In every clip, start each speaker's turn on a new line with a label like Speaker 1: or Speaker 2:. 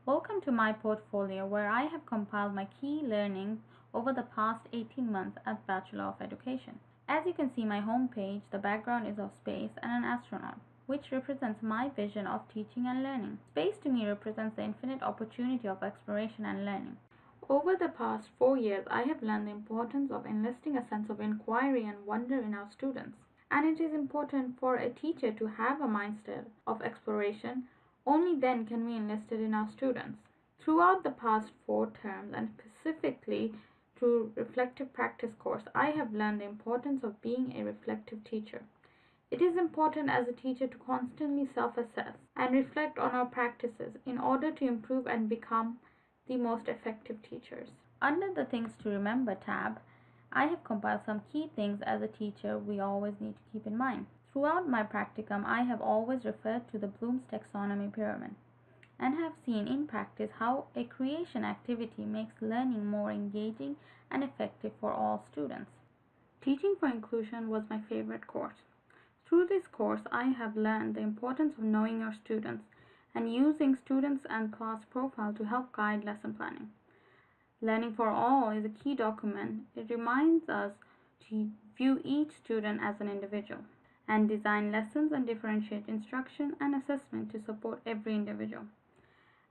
Speaker 1: Welcome to my portfolio where I have compiled my key learnings over the past 18 months as Bachelor of Education. As you can see my homepage, the background is of space and an astronaut, which represents my vision of teaching and learning. Space to me represents the infinite opportunity of exploration and learning. Over the past 4 years, I have learned the importance of enlisting a sense of inquiry and wonder in our students. And it is important for a teacher to have a mindset of exploration. Only then can we enlist it in our students. Throughout the past 4 terms, and specifically through reflective practice course, I have learned the importance of being a reflective teacher. It is important as a teacher to constantly self-assess and reflect on our practices in order to improve and become the most effective teachers. Under the Things to Remember tab, I have compiled some key things as a teacher we always need to keep in mind. Throughout my practicum, I have always referred to the Bloom's taxonomy pyramid and have seen in practice how a creation activity makes learning more engaging and effective for all students. Teaching for Inclusion was my favorite course. Through this course, I have learned the importance of knowing your students and using students and class profile to help guide lesson planning. Learning for All is a key document. It reminds us to view each student as an individual and design lessons and differentiate instruction and assessment to support every individual.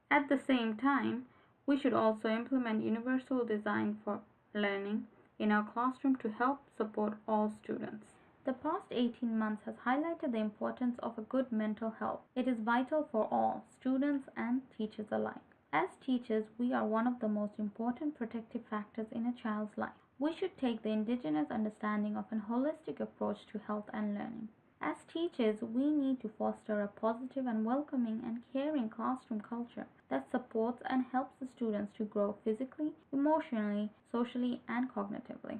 Speaker 1: At the same time, we should also implement universal design for learning in our classroom to help support all students. The past 18 months has highlighted the importance of a good mental health. It is vital for all, students and teachers alike. As teachers, we are one of the most important protective factors in a child's life. We should take the indigenous understanding of a holistic approach to health and learning. As teachers, we need to foster a positive and welcoming and caring classroom culture that supports and helps the students to grow physically, emotionally, socially, and cognitively.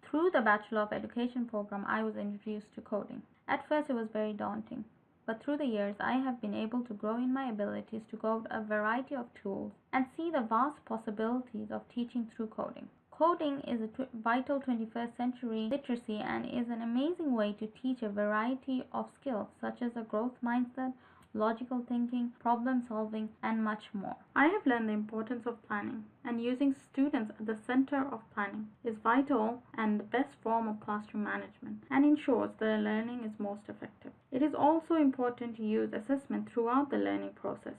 Speaker 1: Through the Bachelor of Education program, I was introduced to coding. At first, it was very daunting. But through the years, I have been able to grow in my abilities to code a variety of tools and see the vast possibilities of teaching through coding. Coding is a vital 21st century literacy and is an amazing way to teach a variety of skills such as a growth mindset, logical thinking, problem solving, and much more. I have learned the importance of planning, and using students at the center of planning is vital and the best form of classroom management and ensures that learning is most effective. It is also important to use assessment throughout the learning process,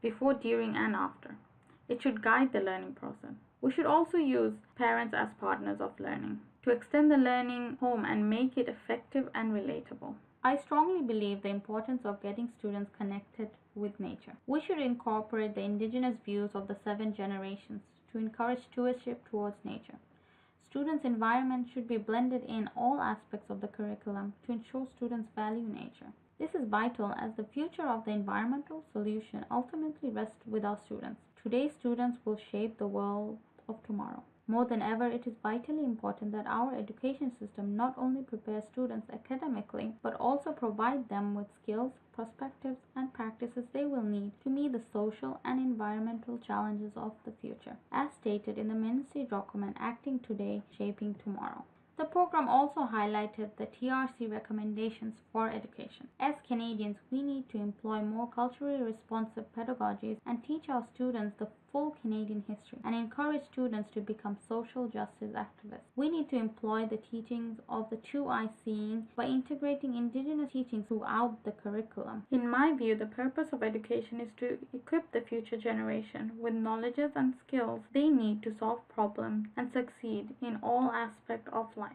Speaker 1: before, during, and after. It should guide the learning process. We should also use parents as partners of learning to extend the learning home and make it effective and relatable. I strongly believe the importance of getting students connected with nature. We should incorporate the indigenous views of the 7 generations to encourage stewardship towards nature. Students' environment should be blended in all aspects of the curriculum to ensure students value nature. This is vital as the future of the environmental solution ultimately rests with our students. Today's students will shape the world of tomorrow. More than ever, it is vitally important that our education system not only prepares students academically, but also provide them with skills, perspectives, and practices they will need to meet the social and environmental challenges of the future, as stated in the ministry document Acting Today, Shaping Tomorrow. The program also highlighted the TRC recommendations for education. As Canadians, we need to employ more culturally responsive pedagogies and teach our students the full Canadian history and encourage students to become social justice activists. We need to employ the teachings of the 2I seeing by integrating Indigenous teachings throughout the curriculum. In my view, the purpose of education is to equip the future generation with knowledges and skills they need to solve problems and succeed in all aspects of life.